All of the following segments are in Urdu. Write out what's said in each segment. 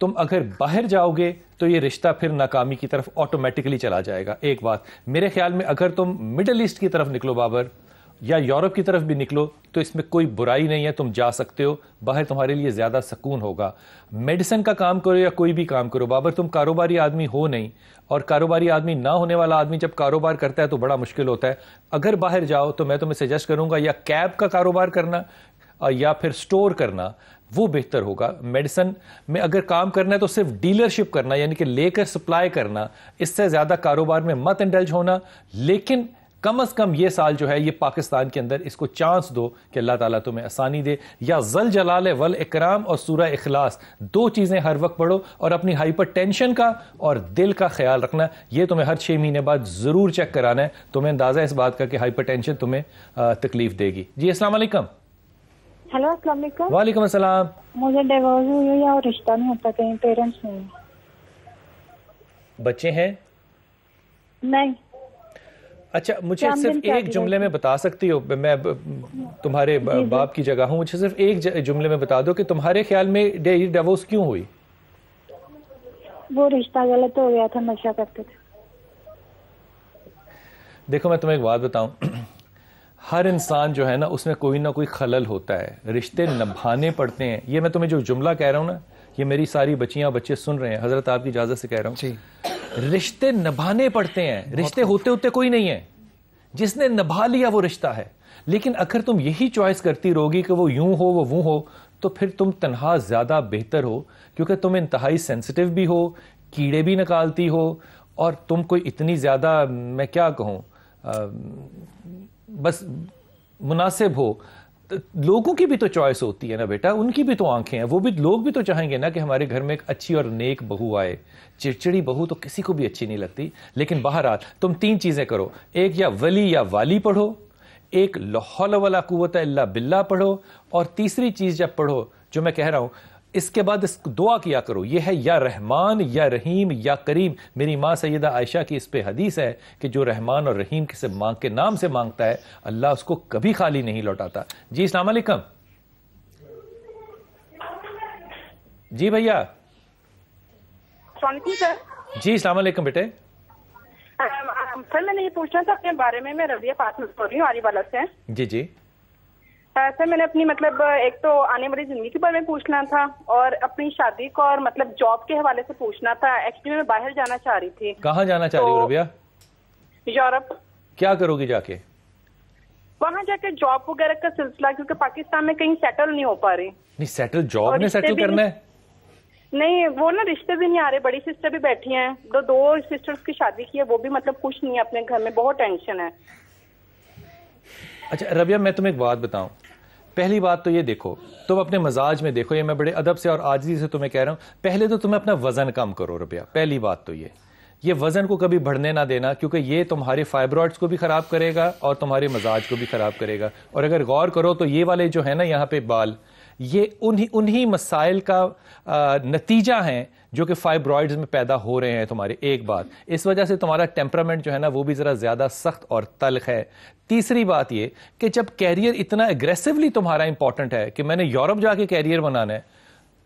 تم اگر باہر جاؤ گے تو یہ رشتہ پھر ناکامی کی طرف آٹومیٹکلی چلا جائے گا. ایک بات میرے خیال میں اگر تم مڈل ایسٹ کی طرف نکلو بابر یا یورپ کی طرف بھی نکلو تو اس میں کوئی برائی نہیں ہے, تم جا سکتے ہو, باہر تمہارے لیے زیادہ سکون ہوگا. میڈیسن کا کام کرو یا کوئی بھی کام کرو بابر, تم کاروباری آدمی ہو نہیں, اور کاروباری آدمی نہ ہونے والا آدمی جب کاروبار کرتا ہے تو بڑا مشکل ہوتا ہے. اگر باہر جاؤ تو میں تمہیں سجیسٹ کروں گا یا کیب کا کاروبار کرنا یا پھر سٹور کرنا, وہ بہتر ہوگا. میڈیسن میں اگر کام کرنا ہے تو صرف ڈیلرشپ کرنا, یعنی کہ لے کر سپلائی کرنا, اس سے زیادہ کاروبار میں مت انڈلج ہونا. لیکن کم از کم یہ سال جو ہے یہ پاکستان کے اندر اس کو چانس دو کہ اللہ تعالیٰ تمہیں آسانی دے. یا ذل جلال والاکرام اور سورہ اخلاص, 2 چیزیں ہر وقت پڑھو, اور اپنی ہائپر ٹینشن کا اور دل کا خیال رکھنا. یہ تمہیں ہر 6 مہینے بعد ضرور چیک کرانا ہے. تمہیں اندازہ اس بات کا کہ ہائپر ٹینشن تمہیں تکلیف دے گی. جی السلام علیکم. ہیلو السلام علیکم. وعلیکم السلام. مجھے ڈیورس ہوئی ہے اور رشتہ نہیں ہوتا, کہیں پیرنٹس نہیں. بچے ہیں؟ نہیں. اچھا مجھے صرف ایک جملے میں بتا سکتی ہو, میں تمہارے باپ کی جگہ ہوں, مجھے صرف ایک جملے میں بتا دو کہ تمہارے خیال میں ڈیورس کیوں ہوئی؟ وہ رشتہ غلط ہو گیا تھا, نشہ کرتے تھے. دیکھو میں تمہیں ایک بات بتاؤں, ہر انسان جو ہے نا اس میں کوئی نہ کوئی خلل ہوتا ہے, رشتے نبھانے پڑتے ہیں. یہ میں تمہیں جو جملہ کہہ رہا ہوں نا, یہ میری ساری بچیاں بچے سن رہے ہیں, حضرت آپ کی اجازت سے کہہ رہا ہوں. رشتے نبھانے پڑتے ہیں, رشتے ہوتے ہوتے کوئی نہیں ہے, جس نے نبھا لیا وہ رشتہ ہے. لیکن اگر تم یہی چوائس کرتی رہو گی کہ وہ یوں ہو وہ ہو, تو پھر تم تنہا زیادہ بہتر ہو, کیونکہ تم انتہائی سینسٹیو بھی ہو, کیڑے بھی نکالتی ہو, اور تم کوئی اتنی زیادہ میں کیا کہوں بس مناسب ہو. لوگوں کی بھی تو چوائس ہوتی ہے نا بیٹا, ان کی بھی تو آنکھیں ہیں, وہ بھی لوگ بھی تو چاہیں گے نا کہ ہمارے گھر میں ایک اچھی اور نیک بہو آئے. چڑچڑی بہو تو کسی کو بھی اچھی نہیں لگتی. لیکن بہرحال تم 3 چیزیں کرو, ایک یا ولی یا والی پڑھو, ایک لا حول ولا قوت الا باللہ پڑھو, اور تیسری چیز جب پڑھو جو میں کہہ رہا ہوں اس کے بعد اس دعا کیا کرو, یہ ہے یا رحمان یا رحیم یا کریم. میری ماں سیدہ عائشہ کی اس پہ حدیث ہے کہ جو رحمان اور رحیم کے نام سے مانگتا ہے اللہ اس کو کبھی خالی نہیں لوٹاتا. جی السلام علیکم. جی بھیا. السلام علیکم سر. جی السلام علیکم بیٹے. سر میں نے یہ پوچھنا تھا اپنے بارے میں رضیہ فاطمہ بول رہی ہوں علی والا سے. جی جی سر میں نے اپنی مطلب ایک تو آنے والی زندگی کے بارے میں پوچھنا تھا, اور اپنی شادی کو اور مطلب جاب کے حوالے سے پوچھنا تھا. ایکچولی میں باہر جانا چاہ رہی تھی. کہاں جانا چاہ رہی ہو ربیہ؟ یورپ. کیا کرو گی جا کے وہاں جا کے؟ جاب وغیرہ کا سلسلہ, کیونکہ پاکستان میں کہیں سیٹل نہیں ہو پا رہی. نہیں سیٹل جاب میں سیٹل کرنا ہے؟ نہیں وہ نا رشتے بھی نہیں آ رہے. بڑی سسٹر بھی بیٹھی ہیں, 2 سسٹرز کی شادی کی ہے, وہ بھی مطلب خوش نہیں ہے اپنے گھر میں, بہت ٹینشن ہے. اچھا ربیہ میں تمہیں ایک بات بتاؤں. پہلی بات تو یہ دیکھو, تم اپنے مزاج میں دیکھو, یہ میں بڑے ادب سے اور عاجزی سے تمہیں کہہ رہا ہوں, پہلے تو تمہیں اپنا وزن کم کرو ربیہ. پہلی بات تو یہ وزن کو کبھی بڑھنے نہ دینا, کیونکہ یہ تمہارے فائبرائڈز کو بھی خراب کرے گا اور تمہارے مزاج کو بھی خراب کرے گا. اور اگر غور کرو تو یہ والے جو ہے نا یہاں پہ بال, یہ انہی مسائل کا نتیجہ ہیں جو کہ فائبرائڈز میں پیدا ہو رہے ہیں تمہارے. ایک بات اس وجہ سے تمہارا ٹیمپرامنٹ جو ہے نا وہ بھی ذرا زیادہ سخت اور تلخ ہے. تیسری بات یہ کہ جب کیریئر اتنا اگریسولی تمہارا امپورٹنٹ ہے کہ میں نے یورپ جا کے کیریئر بنانا ہے,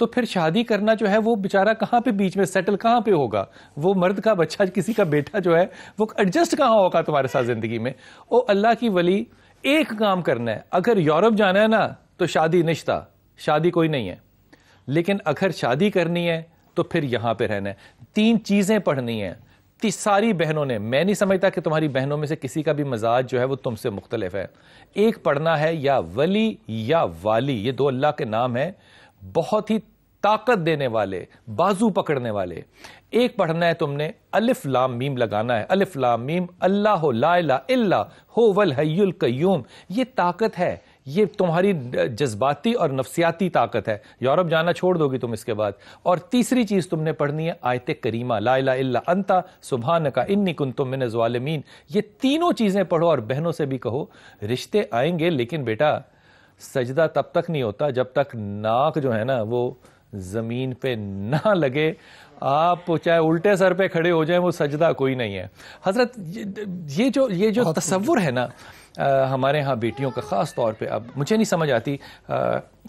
تو پھر شادی کرنا جو ہے وہ بیچارہ کہاں پہ بیچ میں سیٹل کہاں پہ ہوگا؟ وہ مرد کا بچہ کسی کا بیٹا جو ہے وہ ایڈجسٹ کہاں ہوگا تمہارے ساتھ زندگی میں؟ او اللہ کی ولی, ایک کام کرنا ہے, اگر یورپ جانا ہے نا تو شادی نشتہ, شادی کوئی نہیں ہے. لیکن اگر شادی کرنی ہے تو پھر یہاں پہ رہنا ہے. 3 چیزیں پڑھنی ہیں. ساری بہنوں نے, میں نہیں سمجھتا کہ تمہاری بہنوں میں سے کسی کا بھی مزاج جو ہے وہ تم سے مختلف ہے. ایک پڑھنا ہے یا ولی یا والی, یہ 2 اللہ کے نام ہیں, بہت ہی طاقت دینے والے, بازو پکڑنے والے. ایک پڑھنا ہے تم نے الف لام میم لگانا ہے, الف لام میم اللہ لا الہ الا هو الحی القیوم. یہ طاقت ہے, یہ تمہاری جذباتی اور نفسیاتی طاقت ہے. یورپ جانا چھوڑ دو گی تم اس کے بعد. اور تیسری چیز تم نے پڑھنی ہے آیت کریمہ لا الہ الا انت سبحانک انی کنت من الظالمین. یہ تینوں چیزیں پڑھو اور بہنوں سے بھی کہو رشتے آئیں گے, لیکن بیٹا سجدہ تب تک نہیں ہوتا جب تک ناک جو ہے نا وہ زمین پہ نہ لگے. آپ چاہے الٹے سر پہ کھڑے ہو جائیں وہ سجدہ کوئی نہیں ہے. حضرت یہ جو تصور ہے نا ہمارے ہاں بیٹیوں کا خاص طور پہ، اب مجھے نہیں سمجھ آتی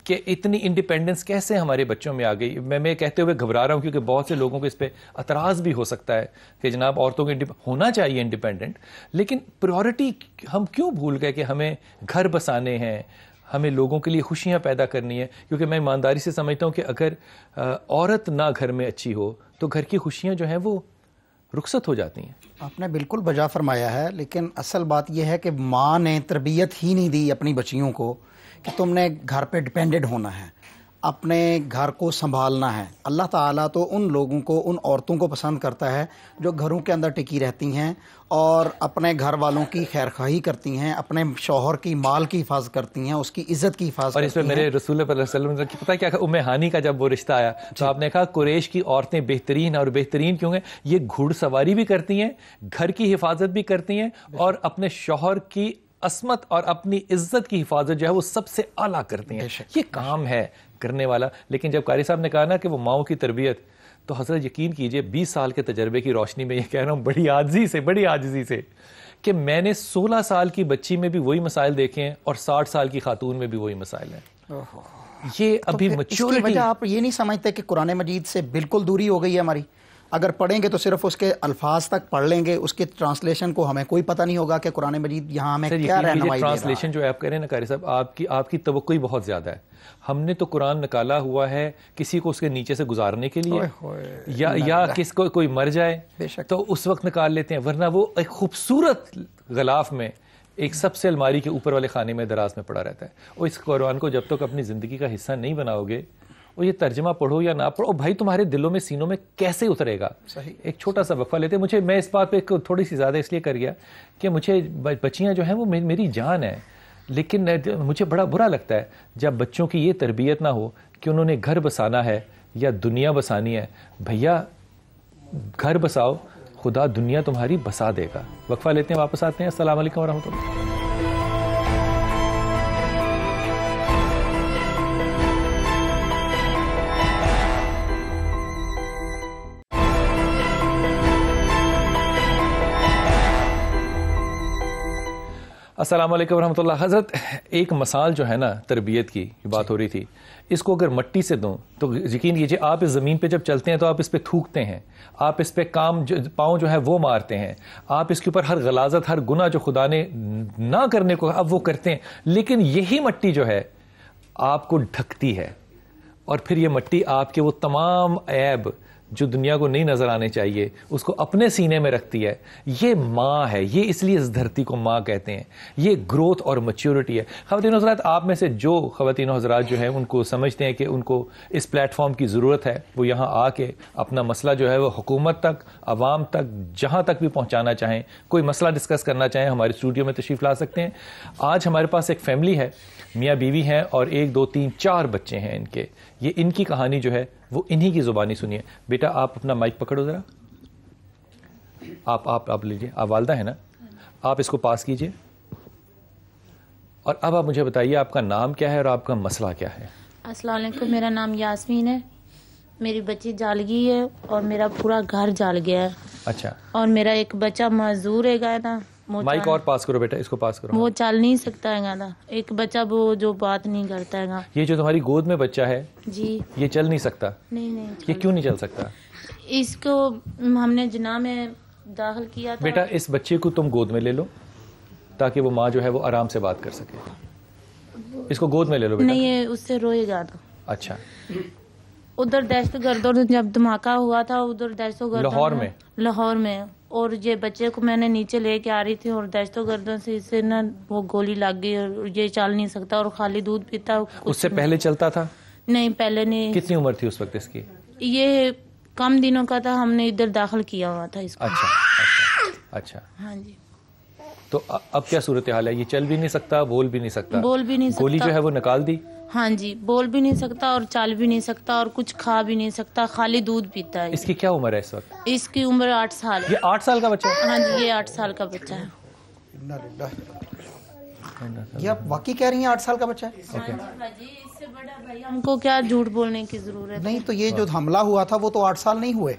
کہ اتنی انڈیپینڈنس کیسے ہمارے بچوں میں آ گئی. میں کہتے ہوئے گھبرا رہا ہوں کیونکہ بہت سے لوگوں کو اس پہ اعتراض بھی ہو سکتا ہے کہ جناب عورتوں کو ہونا چاہیے انڈیپینڈنٹ، لیکن پریورٹی ہم کیوں بھول گئے کہ ہمیں گھر بسانے ہیں، ہمیں لوگوں کے لیے خوشیاں پیدا کرنی ہے. کیونکہ میں ایمانداری سے سمجھتا ہوں کہ اگر عورت نہ گھر میں اچھی ہو تو گھر کی خوشیاں جو ہیں وہ رخصت ہو جاتی ہیں. آپ نے بالکل بجا فرمایا ہے، لیکن اصل بات یہ ہے کہ ماں نے تربیت ہی نہیں دی اپنی بچیوں کو کہ تم نے گھر پہ ڈیپینڈڈ ہونا ہے، اپنے گھر کو سنبھالنا ہے. اللہ تعالیٰ تو ان لوگوں کو، ان عورتوں کو پسند کرتا ہے جو گھروں کے اندر ٹکی رہتی ہیں اور اپنے گھر والوں کی خیر خواہی کرتی ہیں، اپنے شوہر کی مال کی حفاظت کرتی ہیں، اس کی عزت کی حفاظت کرتی ہیں. اور اس پہ میرے رسول اللہ صلی اللہ علیہ وسلم کی پتہ کیا ام ہانی کا جب وہ رشتہ آیا تو آپ نے کہا قریش کی عورتیں بہترین، اور بہترین کیوں ہیں؟ یہ گھڑ سواری بھی کرتی ہیں، گھر کی حفاظت بھی کرتی ہیں، اور اپنے شوہر کی عصمت اور اپنی عزت کی حفاظت جو ہے وہ سب سے اعلیٰ کرتی ہیں. یہ کام ہے کرنے والا. لیکن جب قاری صاحب نے کہا نا کہ وہ ماؤں کی تربیت، تو حضرت یقین کیجئے 20 سال کے تجربے کی روشنی میں یہ کہہ رہا ہوں بڑی عاجزی سے کہ میں نے 16 سال کی بچی میں بھی وہی مسائل دیکھے ہیں اور 60 سال کی خاتون میں بھی وہی مسائل ہیں. یہ ابھی میچورٹی. وجہ آپ یہ نہیں سمجھتے کہ قرآن مجید سے بالکل دوری ہو گئی ہے ہماری؟ اگر پڑھیں گے تو صرف اس کے الفاظ تک پڑھ لیں گے، اس کے ٹرانسلیشن کو ہمیں کوئی پتہ نہیں ہوگا کہ قرآن مجید یہاں ہمیں کیا رہنمائی دے رہا ہے. ٹرانسلیشن جو آپ کہہ رہے ہیں نا قاری صاحب، آپ کی توقع بہت زیادہ ہے. ہم نے تو قرآن نکالا ہوا ہے کسی کو اس کے نیچے سے گزارنے کے لیے، یا کس کو کوئی مر جائے تو اس وقت نکال لیتے ہیں، ورنہ وہ ایک خوبصورت غلاف میں ایک سب سے الماری کے اوپر والے خانے میں دراز میں پڑا رہتا ہے. اور اس قرآن کو جب تک اپنی زندگی کا حصہ نہیں بناؤ گے، اور یہ ترجمہ پڑھو یا نہ پڑھو بھائی، تمہارے دلوں میں سینوں میں کیسے اترے گا؟ ایک چھوٹا سا وقفہ لیتے. میں اس بات پہ تھوڑی سی زیادہ اس لیے کر گیا کہ مجھے بچیاں جو ہیں وہ میری جان ہے، لیکن مجھے بڑا برا لگتا ہے جب بچوں کی یہ تربیت نہ ہو کہ انہوں نے گھر بسانا ہے یا دنیا بسانی ہے. بھیا گھر بساؤ، خدا دنیا تمہاری بسا دے گا. وقفہ لیتے ہیں، واپس آتے ہیں. السلام علیکم ورحمۃ اللہ. السلام علیکم ورحمۃ اللہ. حضرت ایک مثال جو ہے نا تربیت کی بات ہو رہی تھی، اس کو اگر مٹی سے دوں تو یقین کیجئے آپ اس زمین پہ جب چلتے ہیں تو آپ اس پہ تھوکتے ہیں، آپ اس پہ پاؤں جو ہے وہ مارتے ہیں، آپ اس کے اوپر ہر غلاظت، ہر گناہ جو خدا نے نہ کرنے کو اب وہ کرتے ہیں. لیکن یہی مٹی جو ہے آپ کو ڈھکتی ہے، اور پھر یہ مٹی آپ کے وہ تمام عیب جو دنیا کو نہیں نظر آنے چاہیے اس کو اپنے سینے میں رکھتی ہے. یہ ماں ہے، یہ اس لیے اس دھرتی کو ماں کہتے ہیں. یہ گروتھ اور میچورٹی ہے. خواتین و حضرات، آپ میں سے جو خواتین و حضرات جو ہیں ان کو سمجھتے ہیں کہ ان کو اس پلیٹ فارم کی ضرورت ہے، وہ یہاں آ کے اپنا مسئلہ جو ہے وہ حکومت تک، عوام تک، جہاں تک بھی پہنچانا چاہیں، کوئی مسئلہ ڈسکس کرنا چاہیں، ہمارے اسٹوڈیو میں تشریف لا سکتے ہیں. آج ہمارے پاس ایک فیملی ہے، میاں بیوی ہیں اور 1 2 3 4 بچے ہیں ان کے. یہ ان کی کہانی جو ہے وہ انہی کی زبانی سنیے. بیٹا آپ اپنا مائک پکڑو ذرا، آپ لیجیے. آپ والدہ ہیں نا؟ آپ اس کو پاس کیجیے، اور اب آپ مجھے بتائیے آپ کا نام کیا ہے اور آپ کا مسئلہ کیا ہے. السلام علیکم، میرا نام یاسمین ہے، میری بچی جال گئی ہے اور میرا پورا گھر جال گیا ہے. اچھا. اور میرا ایک بچہ معذور ہے گیا تھا. مائک اور پاس کرو بیٹا، اس کو پاس کرو. وہ چل نہیں سکتا ہے گا. ایک بچہ وہ جو بات نہیں کرتا ہے گا. یہ جو تمہاری گود میں بچہ ہے جی، یہ چل نہیں سکتا؟ نہیں. یہ کیوں نہیں چل سکتا؟ اس کو ہم نے جناح میں داخل کیا تھا. بیٹا اس بچے کو تم گود میں لے لو تاکہ وہ ماں جو ہے وہ آرام سے بات کر سکے. اس کو گود میں لے لو بیٹا. نہیں، یہ اس سے روئے گا. اچھا. ادھر دہشت گردوں جب دھماکہ ہوا تھا ادھر دہشت گردوں لاہور میں، اور یہ بچے کو میں نے نیچے لے کے آ رہی تھی اور دہشت گردوں سے اسے نا وہ گولی لگ گئی اور یہ چل نہیں سکتا اور خالی دودھ پیتا. اس سے پہلے چلتا تھا؟ نہیں، پہلے نہیں. کتنی عمر تھی اس وقت اس کی؟ یہ کم دنوں کا تھا، ہم نے ادھر داخل کیا ہوا تھا اس کو. اچھا. ہاں جی. تو اب کیا صورتحال ہے؟ یہ چل بھی نہیں سکتا، بول بھی نہیں سکتا. گولی جو ہے وہ نکال دی؟ ہاں جی. بول بھی نہیں سکتا اور چل بھی نہیں سکتا اور کچھ کھا بھی نہیں سکتا، خالی دودھ پیتا ہے. اس کی کیا عمر ہے اس وقت؟ اس کی عمر 8 سال. یہ 8 سال کا بچہ ہے؟ ہاں جی، یہ 8 سال کا بچہ ہے. یہ آپ واقعی کہہ رہی ہیں 8 سال کا بچہ ہے؟ اس سے بڑا بھائی ہم کو کیا جھوٹ بولنے کی ضرورت نہیں تو یہ جو حملہ ہوا تھا وہ تو 8 سال نہیں ہوئے.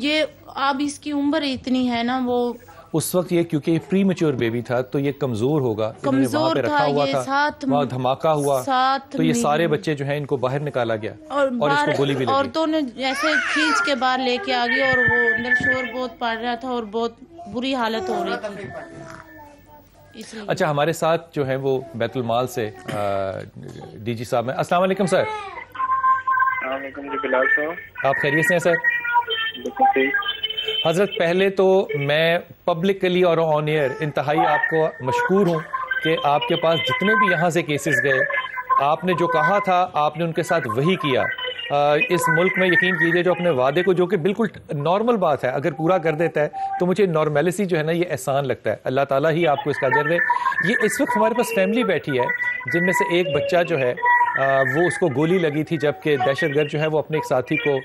یہ اب اس کی عمر اتنی ہے نا, وہ اس وقت یہ کیونکہ پری میچور بیبی تھا تو یہ کمزور ہوگا, کمزور پہ رکھا ہوا تھا, وہاں دھماکہ ہوا تو یہ سارے بچے جو ہیں ان کو باہر نکالا گیا اور اس کو گولی بھی لگی. عورتوں نے ایسے کھینچ کے باہر لے کے آ گئی اور وہ اندر شور بہت پڑ رہا تھا اور بہت بری حالت ہو رہی تھی. اچھا ہمارے ساتھ جو ہیں وہ بیت المال سے ڈی جی صاحب ہیں. السلام علیکم سر. السلام علیکم جی بلال صاحب, آپ خیریت سے ہیں سر؟ بالکل. حضرت پہلے تو میں پبلکلی اور آن ایئر انتہائی آپ کو مشکور ہوں کہ آپ کے پاس جتنے بھی یہاں سے کیسز گئے, آپ نے جو کہا تھا آپ نے ان کے ساتھ وہی کیا. اس ملک میں یقین کیجئے جو اپنے وعدے کو, جو کہ بالکل نارمل بات ہے, اگر پورا کر دیتا ہے تو مجھے نارملسی جو ہے نا یہ احسان لگتا ہے. اللہ تعالیٰ ہی آپ کو اس کا اجر دے. یہ اس وقت ہمارے پاس فیملی بیٹھی ہے جن میں سے ایک بچہ جو ہے وہ اس کو گولی لگی تھی جبکہ دہشت گرد جو ہے وہ اپنے ایک ساتھی کو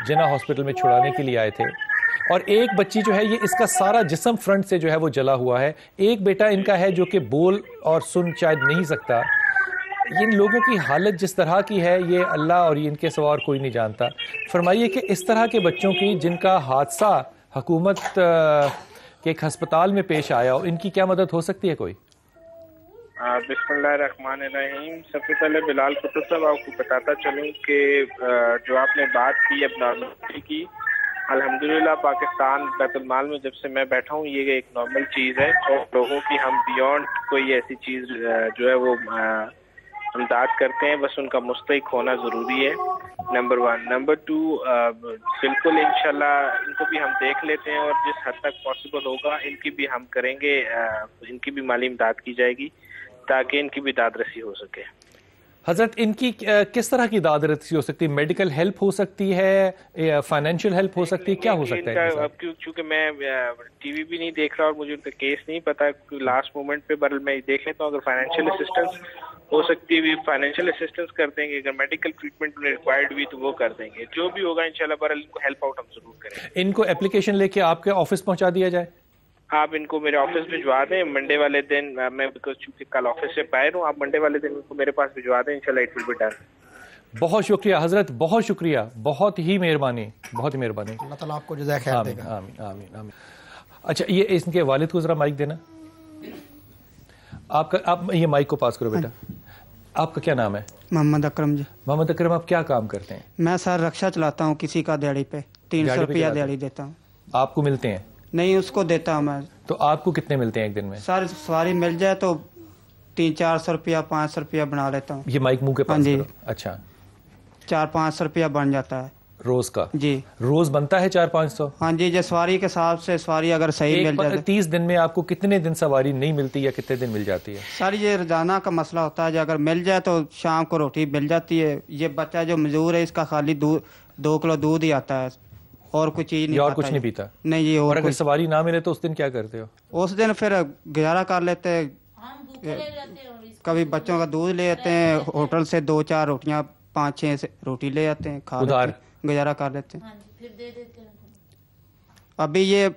جناح ہاسپٹل میں چھڑانے کے لیے آئے تھے, اور ایک بچی جو ہے یہ اس کا سارا جسم فرنٹ سے جو ہے وہ جلا ہوا ہے. ایک بیٹا ان کا ہے جو کہ بول اور سن شاید نہیں سکتا. ان لوگوں کی حالت جس طرح کی ہے یہ اللہ اور ان کے سوا اور کوئی نہیں جانتا. فرمائیے کہ اس طرح کے بچوں کی جن کا حادثہ حکومت کے ایک ہسپتال میں پیش آیا ہو, ان کی کیا مدد ہو سکتی ہے کوئی؟ بسم اللہ الرحمن الرحیم. سب سے پہلے بلال قطب صاحب آپ کو بتاتا چلوں کہ جو آپ نے بات کی اب نارملٹی کی, الحمدللہ پاکستان بیت المال میں جب سے میں بیٹھا ہوں یہ ایک نارمل چیز ہے, اور لوگوں کی ہم بیونڈ کوئی ایسی چیز جو ہے وہ امداد کرتے ہیں, بس ان کا مستحق ہونا ضروری ہے, نمبر 1. نمبر 2, بالکل انشاءاللہ ان کو بھی ہم دیکھ لیتے ہیں اور جس حد تک پاسبل ہوگا ان کی بھی ہم کریں گے, ان کی بھی مالی امداد کی جائے گی تاکہ ان کی بھی داد رسی ہو سکے. حضرت ان کی کس طرح کی داد رسی ہو سکتی ہے؟ میڈیکل ہیلپ ہو سکتی ہے, فائنینشیل ہیلپ ہو سکتی ہے, کیا ہو سکتا ہے؟ اب چونکہ میں ٹی وی بھی نہیں دیکھ رہا اور مجھے ان کا کیس نہیں پتا لاسٹ مومنٹ پہ, برل میں دیکھ لیتا ہوں اگر فائنینشیل اسسٹنس ہو سکتی ہے فائنینشیل اسسٹنس کر دیں گے, اگر میڈیکل ٹریٹمنٹ ریکوائرڈ ہوئی تو وہ کر دیں گے, جو بھی ہوگا انشاءاللہ برل ان کو ہیلپ آؤٹ ہم ضرور کریں گے. ان کو اپلیکیشن لے کے آپ کے آفس پہنچا دیا جائے؟ آپ ان کو میرے آفس بھجوا دیں منڈے والے دن, میں چونکہ کل آفس سے باہر ہوں, آپ منڈے والے دن ان کو میرے پاس بھجوا دیں, انشاءاللہ اٹ ول بی ڈن. بہت شکریہ حضرت, بہت شکریہ, بہت ہی مہربانی, بہت ہی مہربانی. اللہ تعالیٰ آپ کو جزائے خیر دے گا. آمین آمین آمین. اچھا یہ ان کے والد کو ذرا مائک دینا. آپ یہ مائک کو پاس کرو بیٹا. آپ کا کیا نام ہے؟ محمد اکرم جی. محمد اکرم, آپ کیا کام کرتے ہیں؟ میں سر رکشا چلاتا ہوں کسی کا دیہڑی پہ, 300 روپیہ دیہڑی دیتا ہوں. آپ کو ملتے ہیں؟ نہیں, اس کو دیتا ہوں میں. تو آپ کو کتنے ملتے ہیں ایک دن میں؟ سر سواری مل جائے تو 300-400 روپیہ 500 روپیہ بنا لیتا ہوں. یہ مائک منہ کے پاس کرو. اچھا 400-500 روپیہ بن جاتا ہے روز کا؟ جی روز بنتا ہے 400-500. ہاں جی, جو سواری کے حساب سے سواری اگر صحیح مل جائے. 30 دن میں آپ کو کتنے دن سواری نہیں ملتی یا کتنے دن مل جاتی ہے؟ سر یہ روزانہ کا مسئلہ ہوتا ہے, جو اگر مل جائے تو شام کو روٹی مل جاتی ہے. یہ بچہ جو مزدور ہے اس کا خالی 2 کلو دودھ ہی آتا ہے اور کوئی چیز نہیں, اور کچھ نہیں پیتا؟ نہیں جی. اور اگر سواری نہ ملے تو اس دن کیا کرتے ہو؟ اس دن پھر گزارا کر لیتے, کبھی بچوں کا دودھ لے آتے ہیں ہوٹل سے, 2-4 روٹیاں 5-6 روٹی لے آتے ہیں, کھا گزارا کر لیتے ہیں. ابھی یہ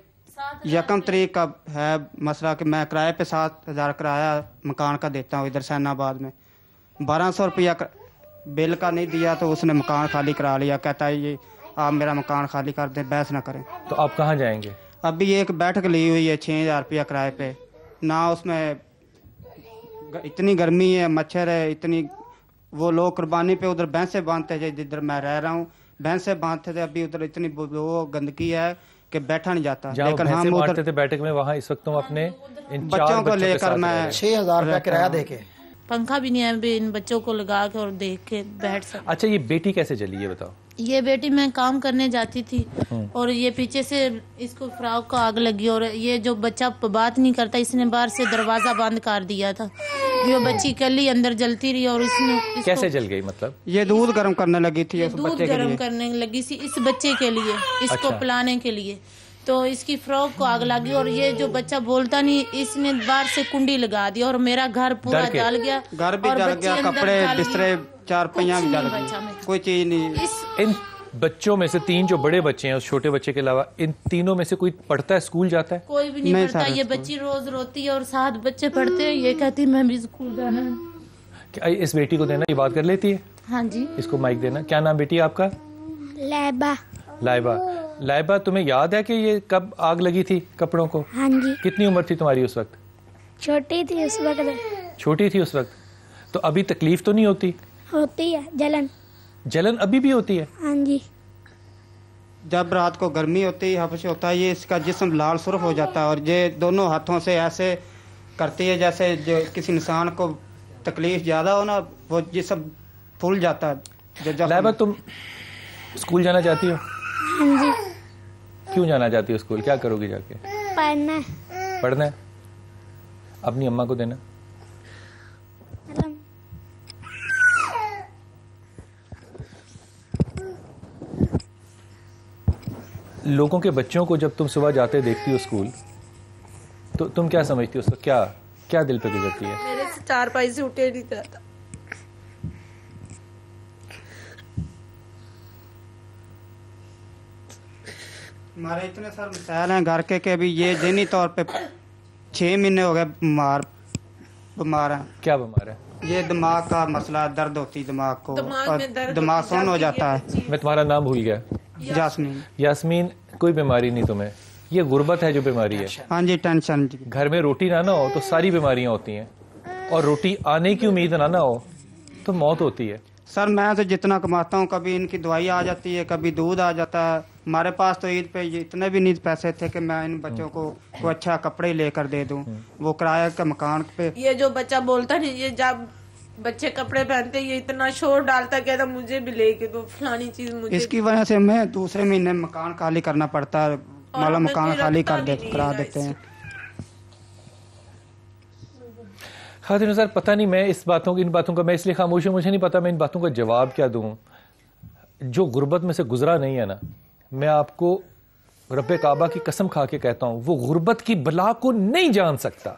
1 تاریخ کا ہے مسئلہ کہ میں کرائے پہ 7,000 کرایہ مکان کا دیتا ہوں ادھر سین آباد میں. 1200 روپیہ بل کا نہیں دیا تو اس نے مکان خالی کرا لیا, کہتا ہے یہ آپ میرا مکان خالی کر دیں, بحث نہ کریں. تو آپ کہاں جائیں گے؟ ابھی ایک بیٹھک لی ہوئی ہے 6,000 روپیہ کرائے پہ, نہ اس میں اتنی گرمی ہے, مچھر ہے اتنی. وہ لوگ قربانی پہ ادھر بھینسیں باندھتے تھے جدھر میں رہ رہا ہوں, بھینسیں باندھتے تھے. ابھی ادھر اتنی وہ گندگی ہے کہ بیٹھا نہیں جاتا. لیکن ہم ادھر تھے بیٹھک میں, وہاں اس وقت تم اپنے بچوں کو لے کر میں 6,000 روپیہ کرایہ دے کے, پنکھا بھی نہیں ہے, ان بچوں کو لگا کے اور دیکھ کے بیٹھ سکتے. اچھا یہ بیٹی کیسے چلی یہ بتاؤ؟ یہ بیٹی میں کام کرنے جاتی تھی اور یہ پیچھے سے اس کو فراق کو آگ لگی, اور یہ جو بچہ بات نہیں کرتا اس نے باہر سے دروازہ بند کر دیا تھا. یہ بچی کلی اندر جلتی رہی اور اس نے کیسے جل گئی؟ مطلب یہ دودھ گرم کرنے لگی تھی, دودھ گرم کرنے لگی تھی اس بچے کے لیے, اس کو پلانے کے لیے. تو اس کی فروغ کو آگ لگی اور یہ جو بچہ بولتا نہیں اس نے باہر سے کنڈی لگا دی اور میرا گھر پورا جل گیا. گھر بھی جل گیا, کپڑے بسترے 4 پہیاں بھی جل گئے, کوئی چیز نہیں. بچوں میں سے 3 جو بڑے بچے ہیں اس چھوٹے بچے کے علاوہ ان تینوں میں سے کوئی پڑھتا ہے, اسکول جاتا ہے؟ کوئی بھی نہیں پڑھتا. یہ بچی روز روتی ہے اور 7 بچے پڑھتے ہیں, یہ کہتی میں بھی اسکول جانا ہے. اس بیٹی کو دینا, یہ بات کر لیتی ہے؟ ہاں جی. اس کو مائک دینا. کیا نام بیٹی آپ کا؟ لائبہ. لائبہ. لائبہ تمہیں یاد ہے کہ یہ کب آگ لگی تھی کپڑوں کو؟ ہاں جی. کتنی عمر تھی تمہاری اس وقت؟ چھوٹی تھی اس وقت. چھوٹی تھی اس وقت. تو ابھی تکلیف تو نہیں ہوتی؟ ہوتی ہے. جلن. جلن ابھی بھی ہوتی ہے؟ ہاں جی. جب رات کو گرمی ہوتی ہے, حبش ہوتا ہے, یہ اس کا جسم لال سرخ ہو جاتا ہے اور یہ دونوں ہاتھوں سے ایسے کرتی ہے جیسے جو کسی انسان کو تکلیف زیادہ ہو نا, وہ جسم پھول جاتا ہے. لائبہ تم اسکول جانا چاہتی ہو؟ ہاں جی. کیوں جانا چاہتی ہو اسکول؟ کیا کرو گی جا کے؟ پڑھنا. پڑھنا ہے. اپنی اماں کو دینا. لوگوں کے بچوں کو جب تم صبح جاتے دیکھتی ہو اسکول تو تم کیا سمجھتی ہو, اس کا کیا دل پہ گزرتی ہے؟ میرے سے 4 پائی سے اٹھے نہیں جاتا. ہمارے اتنے سارے مسائل ہیں گھر کے کہ ابھی یہ ذہنی طور پہ 6 مہینے ہو گئے بیمار ہیں. کیا بیمار ہے؟ یہ دماغ کا مسئلہ, درد ہوتی دماغ کو, دماغ سن ہو جاتا ہے. میں تمہارا نام بھول گیا. یاسمین. یاسمین, کوئی بیماری نہیں تمہیں, یہ غربت ہے جو بیماری ہے. ہاں جی, ٹینشن. گھر میں روٹی نہ ہو تو ساری بیماریاں ہوتی ہیں, اور روٹی آنے کی امید نہ ہو تو موت ہوتی ہے. سر میں تو جتنا کماتا ہوں, کبھی ان کی دوائی آ جاتی ہے, کبھی دودھ آ جاتا ہے. ہمارے پاس تو عید پہ اتنے بھی نہیں پیسے تھے کہ میں ان بچوں کو کوئی اچھا کپڑے لے کر دے دوں. وہ کرایہ کا مکان پہ. یہ جو بچہ بولتا نہیں, یہ جب بچے کپڑے پہنتے یہ اتنا شور ڈالتا, کہتا مجھے بھی لے کے دو فلانی چیز. مجھے اس کی وجہ سے میں دوسرے مہینے مکان خالی کرنا پڑتا ہے. مالا مکان خالی کرا دیتے ہیں. خاطر سر پتہ نہیں, میں ان باتوں کا میں اس لیے خاموش ہوں, مجھے نہیں پتا میں ان باتوں کا جواب کیا دوں. جو غربت میں سے گزرا نہیں ہے نا, میں آپ کو رب کعبہ کی قسم کھا کے کہتا ہوں, وہ غربت کی بلا کو نہیں جان سکتا,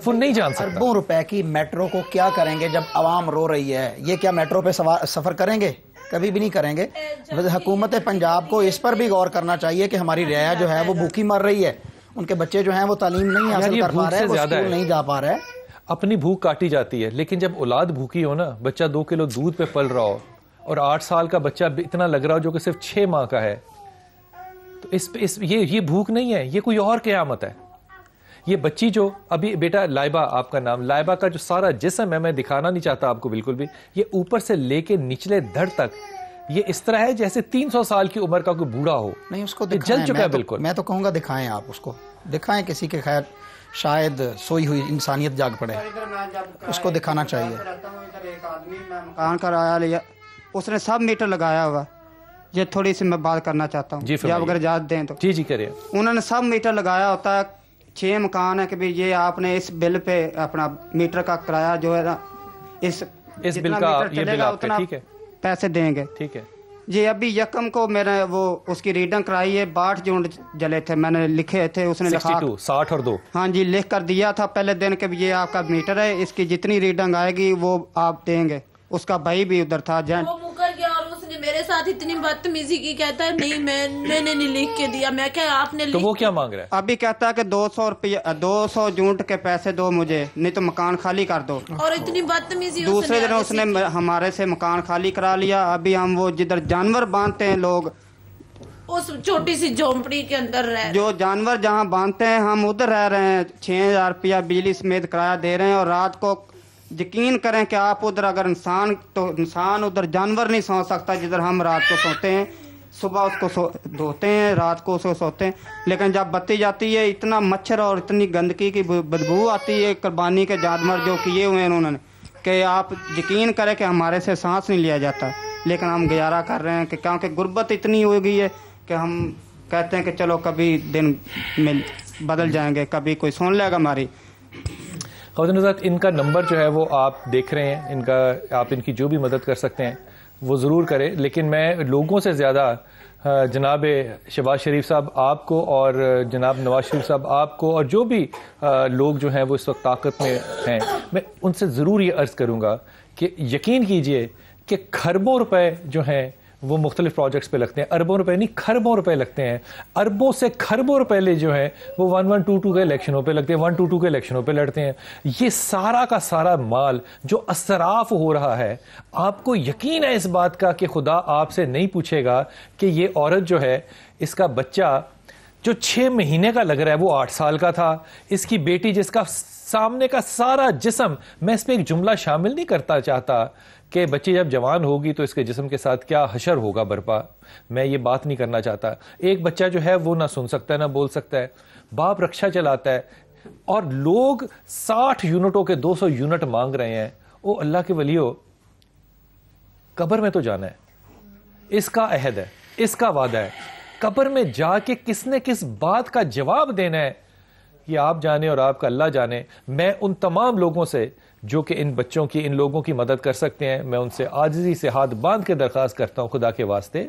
وہ نہیں جان سکتا. اربوں روپے کی میٹرو کو کیا کریں گے جب عوام رو رہی ہے؟ یہ کیا میٹرو پہ سفر کریں گے؟ کبھی بھی نہیں کریں گے. حکومت پنجاب کو اس پر بھی غور کرنا چاہیے کہ ہماری رعایا جو ہے وہ بھوکی مر رہی ہے, ان کے بچے جو ہیں وہ تعلیم نہیں حاصل کر پا رہے, وہ اسکول نہیں جا پا رہے. اپنی بھوک کاٹی جاتی ہے, لیکن جب اولاد بھوکی ہو نا, بچہ 2 کلو دودھ پہ پل رہا ہو اور 8 سال کا بچہ اتنا لگ رہا ہو جو کہ صرف 6 ماہ کا ہے, تو یہ بھوک نہیں ہے, یہ کوئی اور قیامت ہے. یہ بچی جو ابھی, بیٹا لائبہ آپ کا نام, لائبہ کا جو سارا جسم ہے, میں دکھانا نہیں چاہتا آپ کو بالکل بھی, یہ اوپر سے لے کے نچلے دھڑ تک یہ اس طرح ہے جیسے 300 سال کی عمر کا کوئی بوڑھا ہو. نہیں, اس کو جل چکا ہے بالکل. میں تو کہوں گا دکھائیں, آپ اس کو دکھائیں کسی کے, خیر شاید سوئی ہوئی انسانیت جاگ پڑے, اس کو دکھانا چاہیے. ایک آدمی میں مکان کرایہ لیا, اس نے سب میٹر لگایا ہوا. یہ تھوڑی سی میں بات کرنا چاہتا ہوں, جی اگر اجازت دیں تو. جی کریے. انہوں نے سب میٹر لگایا ہوتا ہے, 6 مکان ہے کہ بھی یہ آپ نے اس بل پہ اپنا میٹر کا کرایہ جو ہے نا, اس بل کا یہ بل آپ کا, ٹھیک ہے, پیسے دیں گے. ٹھیک ہے جی. ابھی یکم کو میں نے وہ اس کی ریڈنگ کرائی ہے, 62 یونٹ جلے تھے, میں نے لکھے تھے, اس نے لکھا 60 اور 2. ہاں جی, لکھ کر دیا تھا پہلے دن کہ یہ آپ کا میٹر ہے, اس کی جتنی ریڈنگ آئے گی وہ آپ دیں گے. اس کا بھائی بھی ادھر تھا, وہ مکر گیا اور اس نے میرے ساتھ اتنی بدتمیزی کی, کہتا ہے نہیں میں نے نہیں لکھ کے دیا. میں کہ آپ نے, تو وہ کیا مانگ رہا ہے؟ ابھی کہتا ہے کہ 200 روپیہ 200 یونٹ کے پیسے دو مجھے, نہیں تو مکان خالی کر دو. اور اتنی بدتمیزی. دوسرے دن اس نے ہمارے سے مکان خالی کرا لیا. ابھی ہم وہ جدھر جانور باندھتے ہیں لوگ, اس چھوٹی سی جھونپڑی کے اندر رہ, جو جانور جہاں باندھتے ہیں ہم ادھر رہ رہے ہیں. 6000 روپیہ بجلی سمیت کرایہ دے رہے ہیں. اور رات کو یقین کریں کہ آپ ادھر اگر انسان, تو انسان ادھر جانور نہیں سو سکتا جدھر ہم رات کو سوتے ہیں. صبح اس کو دھوتے ہیں, رات کو اس کو سوتے ہیں. لیکن جب بتی جاتی ہے اتنا مچھر اور اتنی گندگی کی بدبو آتی ہے. قربانی کے جانور جو کیے ہوئے ہیں انہوں نے, کہ آپ یقین کریں کہ ہمارے سے سانس نہیں لیا جاتا. لیکن ہم گزارا کر رہے ہیں کہ کیونکہ غربت اتنی ہو گئی ہے کہ ہم کہتے ہیں کہ چلو کبھی دن میں بدل جائیں گے, کبھی کوئی سن لے گا ہماری. خواتین حضرات, ان کا نمبر جو ہے وہ آپ دیکھ رہے ہیں, ان کا آپ ان کی جو بھی مدد کر سکتے ہیں وہ ضرور کریں. لیکن میں لوگوں سے زیادہ جناب شہباز شریف صاحب آپ کو اور جناب نواز شریف صاحب آپ کو اور جو بھی لوگ جو ہیں وہ اس وقت طاقت میں ہیں, میں ان سے ضرور یہ عرض کروں گا کہ یقین کیجئے کہ کھربوں روپے جو ہیں وہ مختلف پروجیکٹس پہ لگتے ہیں, اربوں روپے نہیں کھربوں روپے لگتے ہیں, اربوں سے کھربوں روپے لے جو ہیں وہ 1122 کے الیکشنوں پہ لگتے ہیں, 122 کے الیکشنوں پہ لڑتے ہیں. یہ سارا کا سارا مال جو اسراف ہو رہا ہے, آپ کو یقین ہے اس بات کا کہ خدا آپ سے نہیں پوچھے گا کہ یہ عورت جو ہے اس کا بچہ جو 6 مہینے کا لگ رہا ہے وہ 8 سال کا تھا, اس کی بیٹی جس کا سامنے کا سارا جسم, میں اس میں ایک جملہ شامل نہیں کرتا چاہتا کہ بچی جب جوان ہوگی تو اس کے جسم کے ساتھ کیا حشر ہوگا برپا, میں یہ بات نہیں کرنا چاہتا. ایک بچہ جو ہے وہ نہ سن سکتا ہے نہ بول سکتا ہے, باپ رکشا چلاتا ہے, اور لوگ 60 یونٹوں کے 200 یونٹ مانگ رہے ہیں. او اللہ کے ولیو, قبر میں تو جانا ہے, اس کا عہد ہے, اس کا وعدہ ہے. قبر میں جا کے کس نے کس بات کا جواب دینا ہے یہ آپ جانے اور آپ کا اللہ جانے. میں ان تمام لوگوں سے جو کہ ان بچوں کی, ان لوگوں کی مدد کر سکتے ہیں, میں ان سے عاجزی سے ہاتھ باندھ کے درخواست کرتا ہوں خدا کے واسطے,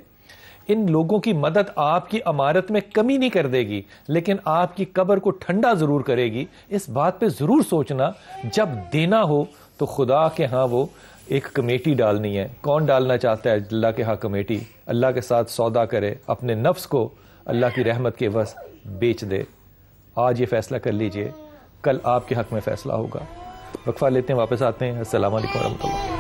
ان لوگوں کی مدد آپ کی عمارت میں کمی نہیں کر دے گی لیکن آپ کی قبر کو ٹھنڈا ضرور کرے گی. اس بات پہ ضرور سوچنا, جب دینا ہو تو خدا کے ہاں وہ ایک کمیٹی ڈالنی ہے. کون ڈالنا چاہتا ہے اللہ کے ہاں کمیٹی؟ اللہ کے ساتھ سودا کرے, اپنے نفس کو اللہ کی رحمت کے عوض بیچ دے. آج یہ فیصلہ کر لیجئے, کل آپ کے حق میں فیصلہ ہوگا. وقفہ لیتے ہیں, واپس آتے ہیں. السلام علیکم ورحمۃ اللہ.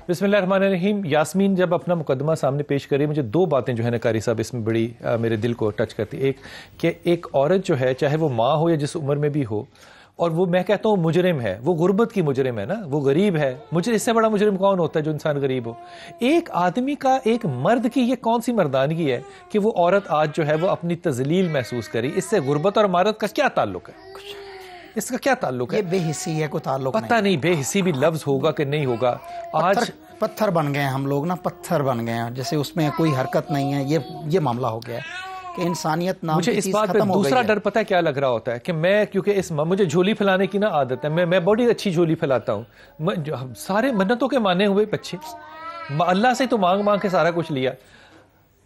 بسم اللہ الرحمن الرحیم. یاسمین جب اپنا مقدمہ سامنے پیش کری, مجھے 2 باتیں جو ہے نا قاری صاحب اس میں بڑی میرے دل کو ٹچ کرتی. ایک کہ ایک عورت جو ہے, چاہے وہ ماں ہو یا جس عمر میں بھی ہو, اور وہ میں کہتا ہوں مجرم ہے, وہ غربت کی مجرم ہے نا, وہ غریب ہے. مجھے اس سے بڑا مجرم کون ہوتا ہے جو انسان غریب ہو؟ ایک آدمی کا, ایک مرد کی یہ کون سی مردانگی ہے کہ وہ عورت آج جو ہے وہ اپنی تذلیل محسوس کری؟ اس سے غربت اور مرد کا کیا تعلق ہے؟ اس کا کیا تعلق ہے؟ یہ بے حسی ہے, کوئی تعلق پتہ نہیں بے حسی بھی لفظ ہوگا کہ نہیں ہوگا. آج پتھر بن گئے ہیں ہم لوگ نا, پتھر بن گئے ہیں, جیسے اس میں کوئی حرکت نہیں ہے. یہ معاملہ ہو گیا ہے کہ انسانیت نام مجھے اس بات پہ دوسرا ڈر پتہ ہے کیا لگ رہا ہوتا ہے کہ میں, کیونکہ مجھے جھولی پھیلانے کی نا عادت ہے, میں بڑی اچھی جھولی پھیلاتا ہوں. سارے منتوں کے مانے ہوئے بچے, اللہ سے تو مانگ مانگ کے سارا کچھ لیا.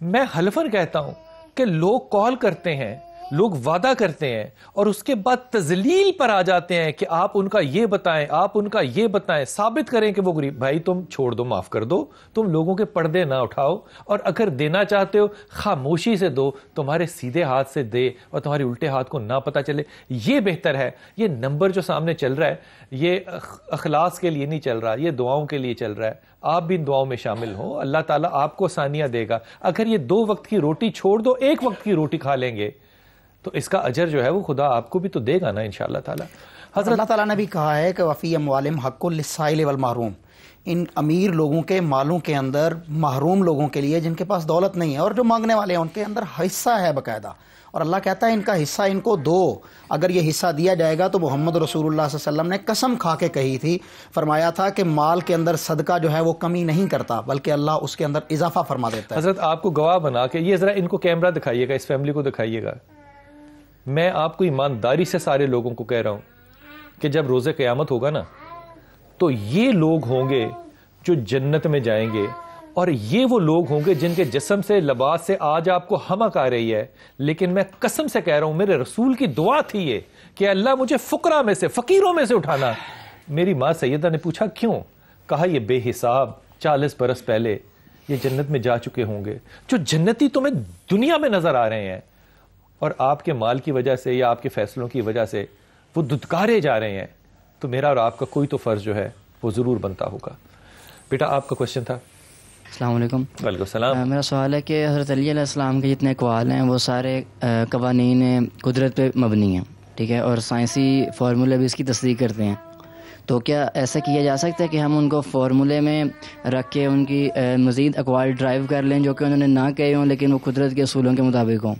میں حلفاً کہتا ہوں کہ لوگ کال کرتے ہیں, لوگ وعدہ کرتے ہیں, اور اس کے بعد تذلیل پر آ جاتے ہیں کہ آپ ان کا یہ بتائیں, آپ ان کا یہ بتائیں, ثابت کریں کہ وہ غریب. بھائی تم چھوڑ دو, معاف کر دو, تم لوگوں کے پردے نہ اٹھاؤ, اور اگر دینا چاہتے ہو خاموشی سے دو, تمہارے سیدھے ہاتھ سے دے اور تمہارے الٹے ہاتھ کو نہ پتہ چلے. یہ بہتر ہے. یہ نمبر جو سامنے چل رہا ہے یہ اخلاص کے لیے نہیں چل رہا, یہ دعاؤں کے لیے چل رہا ہے. آپ بھی ان دعاؤں میں شامل ہوں, اللہ تعالیٰ آپ کو آسانیاں دے گا. اگر یہ 2 وقت کی روٹی چھوڑ دو, 1 وقت کی روٹی کھا لیں گے تو اس کا اجر جو ہے وہ خدا آپ کو بھی تو دے گا نا انشاءاللہ تعالی. حضرت اللہ تعالیٰ نے بھی کہا ہے کہ وفی اموالہم حق للسائل والمحروم, ان امیر لوگوں کے مالوں کے اندر محروم لوگوں کے لیے جن کے پاس دولت نہیں ہے اور جو مانگنے والے ہیں ان کے اندر حصہ ہے باقاعدہ. اور اللہ کہتا ہے ان کا حصہ ان کو دو. اگر یہ حصہ دیا جائے گا تو محمد رسول اللہ صلی اللہ علیہ وسلم نے قسم کھا کے کہی تھی, فرمایا تھا کہ مال کے اندر صدقہ جو ہے وہ کمی نہیں کرتا بلکہ اللہ اس کے اندر اضافہ فرما دیتا ہے. حضرت آپ کو گواہ بنا کے یہ ذرا ان کو کیمرہ دکھائیے گا, اس فیملی کو دکھائیے گا. میں آپ کو ایمانداری سے سارے لوگوں کو کہہ رہا ہوں کہ جب روز قیامت ہوگا نا تو یہ لوگ ہوں گے جو جنت میں جائیں گے, اور یہ وہ لوگ ہوں گے جن کے جسم سے, لباس سے آج آپ کو حمق آ رہی ہے, لیکن میں قسم سے کہہ رہا ہوں میرے رسول کی دعا تھی یہ کہ اللہ مجھے فقراء میں سے, فقیروں میں سے اٹھانا. میری ماں سیدہ نے پوچھا کیوں؟ کہا یہ بے حساب 40 برس پہلے یہ جنت میں جا چکے ہوں گے, جو جنتی تمہیں دنیا میں نظر آ رہے ہیں اور آپ کے مال کی وجہ سے یا آپ کے فیصلوں کی وجہ سے وہ دھتکارے جا رہے ہیں. تو میرا اور آپ کا کوئی تو فرض جو ہے وہ ضرور بنتا ہوگا. بیٹا آپ کا کوشچن تھا. السلام علیکم. وعلیکم السلام. میرا سوال ہے کہ حضرت علی علیہ السلام کے جتنے اقوال ہیں وہ سارے قوانین قدرت پہ مبنی ہیں, ٹھیک ہے, اور سائنسی فارمولے بھی اس کی تصدیق کرتے ہیں. تو کیا ایسا کیا جا سکتا ہے کہ ہم ان کو فارمولے میں رکھ کے ان کی مزید اقوال ڈرائیو کر لیں جو کہ انہوں نے نہ کہے ہوں لیکن وہ قدرت کے اصولوں کے مطابق ہوں؟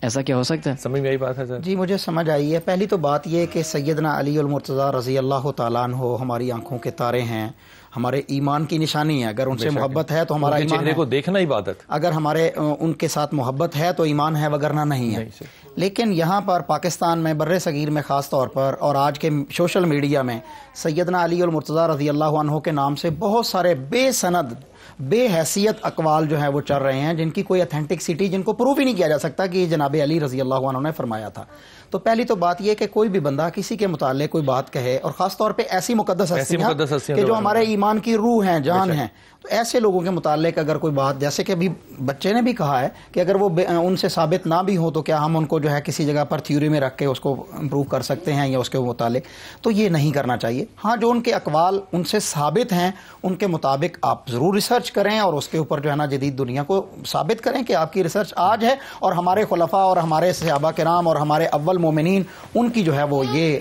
ایسا کیا ہو سکتا ہے؟ سمجھ میں آئی بات ہے سر؟ جی مجھے سمجھ آئی ہے. پہلی تو بات یہ کہ سیدنا علی المرتضیٰ رضی اللہ تعالیٰ عنہ ہماری آنکھوں کے تارے ہیں, ہمارے ایمان کی نشانی ہے. اگر ان سے محبت ہے تو ہمارا ایمان چہرے کو دیکھنا عبادت, اگر ہمارے ان کے ساتھ محبت ہے تو ایمان ہے وگرنہ نہیں ہے. لیکن یہاں پر پاکستان میں, بر صغیر میں خاص طور پر, اور آج کے سوشل میڈیا میں سیدنا علی المرتضیٰ رضی اللہ عنہ کے نام سے بہت سارے بے سند بے حیثیت اقوال جو ہیں وہ چل رہے ہیں جن کی کوئی اتھینٹکسٹی، جن کو پروف ہی نہیں کیا جا سکتا کہ یہ جناب علی رضی اللہ عنہ نے فرمایا تھا. تو پہلی تو بات یہ کہ کوئی بھی بندہ کسی کے متعلق کوئی بات کہے، اور خاص طور پہ ایسی مقدس ہستیاں کہ جو ہمارے ایمان کی روح ہیں، جان ہیں، تو ایسے لوگوں کے متعلق اگر کوئی بات، جیسے کہ ابھی بچے نے بھی کہا ہے کہ اگر وہ ان سے ثابت نہ بھی ہو تو کیا ہم ان کو جو ہے کسی جگہ پر تھیوری میں رکھ کے اس کو امپروو کر سکتے ہیں یا اس کے متعلق، تو یہ نہیں کرنا چاہیے. ہاں جو ان کے اقوال ان سے ثابت ہیں ان کے مطابق آپ ضرور ریسرچ کریں اور اس کے اوپر جو ہے نا جدید دنیا کو ثابت کریں کہ آپ کی ریسرچ آج ہے، اور ہمارے خلفاء اور ہمارے صحابہ کرام اور ہمارے اول مومنین ان کی جو ہے وہ یہ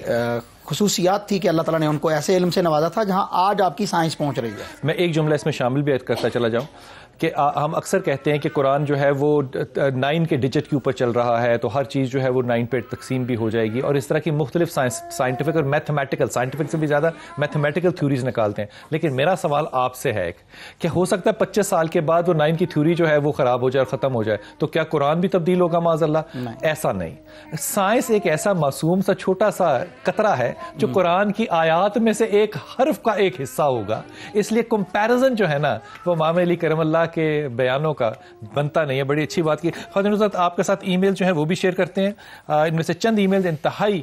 خصوصیات تھی کہ اللہ تعالیٰ نے ان کو ایسے علم سے نوازا تھا جہاں آج آپ کی سائنس پہنچ رہی ہے. میں ایک جملہ اس میں شامل بھی کرتا چلا جاؤں کہ ہم اکثر کہتے ہیں کہ قرآن جو ہے وہ 9 کے ڈیجٹ کے اوپر چل رہا ہے، تو ہر چیز جو ہے وہ 9 پہ تقسیم بھی ہو جائے گی، اور اس طرح کی مختلف سائنٹیفک اور میتھمیٹیکل، سائنٹیفک سے بھی زیادہ میتھمیٹیکل تھیوریز نکالتے ہیں. لیکن میرا سوال آپ سے ہے کہ ہو سکتا ہے 25 سال کے بعد وہ 9 کی تھیوری جو ہے وہ خراب ہو جائے اور ختم ہو جائے، تو کیا قرآن بھی تبدیل ہوگا معاذ اللہ؟ ایسا نہیں. سائنس ایک ایسا معصوم سا چھوٹا سا قطرہ ہے جو قرآن کی آیات میں سے ایک حرف کا ایک حصہ ہوگا، اس لیے کمپیریزن جو ہے نا وہ امام علی کرم اللہ کے بیانوں کا بنتا نہیں ہے. بڑی اچھی بات کی. خواتین حضرات، آپ کے ساتھ ای میل جو ہیں وہ بھی شیئر کرتے ہیں. ان میں سے چند ای میل انتہائی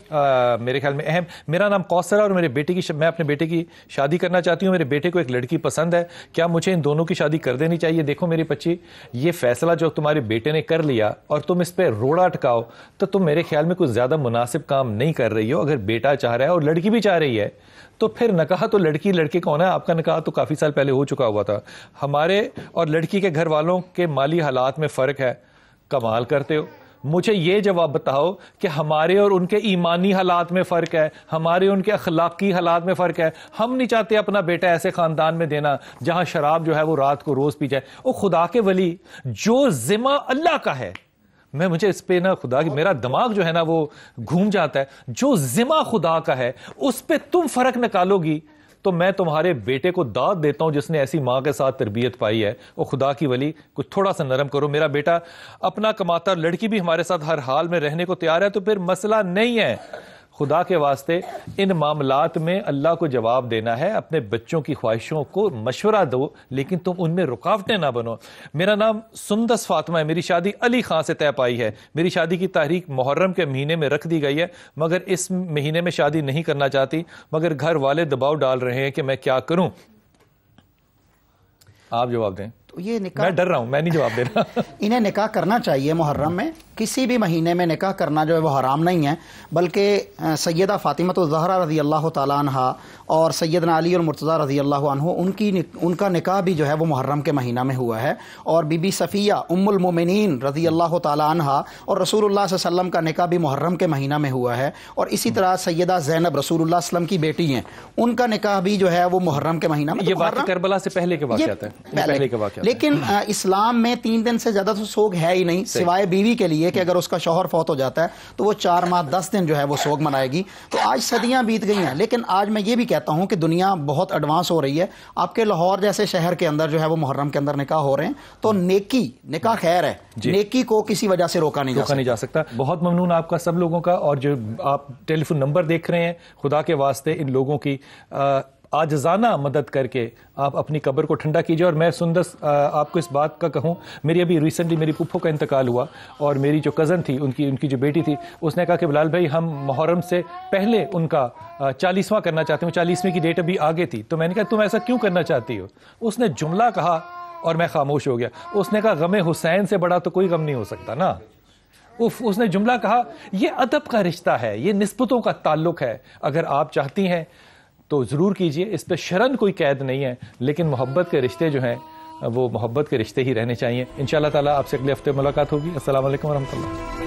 میرے خیال میں اہم. میرا نام کوثر ہے اور میرے بیٹے کی میں اپنے بیٹے کی شادی کرنا چاہتی ہوں. میرے بیٹے کو ایک لڑکی پسند ہے، کیا مجھے ان دونوں کی شادی کر دینی چاہیے؟ دیکھو میری بچی، یہ فیصلہ جو تمہارے بیٹے نے کر لیا اور تم اس پہ روڑا اٹکاؤ تو تم میرے خیال میں کوئی زیادہ مناسب کام نہیں کر رہی ہو. اگر بیٹا چاہ رہا ہے اور لڑکی بھی چاہ رہی ہے تو پھر نکاح تو لڑکی لڑکے کا ہونا ہے. آپ کا نکاح تو کافی سال پہلے ہو چکا ہوا تھا. ہمارے اور لڑکی کے گھر والوں کے مالی حالات میں فرق ہے. کمال کرتے ہو. مجھے یہ جواب بتاؤ کہ ہمارے اور ان کے ایمانی حالات میں فرق ہے، ہمارے ان کے اخلاقی حالات میں فرق ہے. ہم نہیں چاہتے اپنا بیٹا ایسے خاندان میں دینا جہاں شراب جو ہے وہ رات کو روز پی جائے. او خدا کے ولی، جو ذمہ اللہ کا ہے، مجھے اس پہ نا خدا کی میرا دماغ جو ہے نا وہ گھوم جاتا ہے. جو ذمہ خدا کا ہے اس پہ تم فرق نکالو گی تو میں تمہارے بیٹے کو داد دیتا ہوں جس نے ایسی ماں کے ساتھ تربیت پائی ہے. اور خدا کی ولی کچھ تھوڑا سا نرم کرو. میرا بیٹا اپنا کماتا، لڑکی بھی ہمارے ساتھ ہر حال میں رہنے کو تیار ہے تو پھر مسئلہ نہیں ہے. خدا کے واسطے ان معاملات میں اللہ کو جواب دینا ہے. اپنے بچوں کی خواہشوں کو مشورہ دو لیکن تم ان میں رکاوٹیں نہ بنو. میرا نام سندس فاطمہ ہے. میری شادی علی خان سے طے پائی ہے. میری شادی کی تاریخ محرم کے مہینے میں رکھ دی گئی ہے، مگر اس مہینے میں شادی نہیں کرنا چاہتی، مگر گھر والے دباؤ ڈال رہے ہیں کہ میں کیا کروں. آپ جواب دیں. یہ نکاح، میں ڈر رہا ہوں، میں نہیں جواب دینا. انہیں نکاح کرنا چاہیے محرم میں. کسی بھی مہینے میں نکاح کرنا جو ہے وہ حرام نہیں ہے، بلکہ سیدہ فاطمہ الزہرا رضی اللہ تعالیٰ عنہ اور سیدنا علی المرتضیٰ رضی اللہ عنہ ان کا نکاح بھی جو ہے وہ محرم کے مہینہ میں ہوا ہے. اور بی بی صفیہ ام المومنین رضی اللہ تعالیٰ عنہ اور رسول اللہ صلی اللہ علیہ وسلم کا نکاح بھی محرم کے مہینہ میں ہوا ہے. اور اسی طرح سیدہ زینب رسول اللہ صلی اللہ علیہ وسلم کی بیٹی ہیں، ان کا نکاح بھی جو ہے وہ محرم کے مہینہ میں. یہ واقعہ کربلا سے پہلے کے واقعات ہیں. لیکن اسلام میں 3 دن سے زیادہ تو سوگ ہے ہی نہیں، سوائے بیوی کے لیے کہ اگر اس کا شوہر فوت ہو جاتا ہے تو وہ 4 ماہ 10 دن جو ہے وہ سوگ منائے گی. تو آج صدیاں بیت گئی ہیں، لیکن آج میں یہ بھی کہتا ہوں کہ دنیا بہت ایڈوانس ہو رہی ہے. آپ کے لاہور جیسے شہر کے اندر جو ہے وہ محرم کے اندر نکاح ہو رہے ہیں. تو نکاح خیر ہے، نیکی کو کسی وجہ سے روکا نہیں جا سکتا. بہت ممنون آپ کا سب لوگوں کا. اور جو آپ ٹیلی فون نمبر دیکھ رہے ہیں، خدا کے واسطے ان لوگوں کی عاجزانہ مدد کر کے آپ اپنی قبر کو ٹھنڈا کیجیے. اور میں سندس آپ کو اس بات کا کہوں، میری ابھی ریسنٹلی میری پھپھو کا انتقال ہوا اور میری جو کزن تھی ان کی جو بیٹی تھی اس نے کہا کہ بلال بھائی ہم محرم سے پہلے ان کا 40واں کرنا چاہتے ہیں. 40ویں کی ڈیٹ ابھی آگے تھی. تو میں نے کہا تم ایسا کیوں کرنا چاہتی ہو؟ اس نے جملہ کہا اور میں خاموش ہو گیا. اس نے کہا غم حسین سے بڑا تو کوئی غم نہیں ہو سکتا نا. اس نے جملہ کہا. یہ ادب کا رشتہ ہے، یہ نسبتوں کا تعلق ہے. اگر آپ چاہتی ہیں تو ضرور کیجئے. اس پہ شرن کوئی قید نہیں ہے، لیکن محبت کے رشتے جو ہیں وہ محبت کے رشتے ہی رہنے چاہیے. انشاءاللہ تعالیٰ آپ سے اگلے ہفتے ملاقات ہوگی. السلام علیکم ورحمۃ اللہ.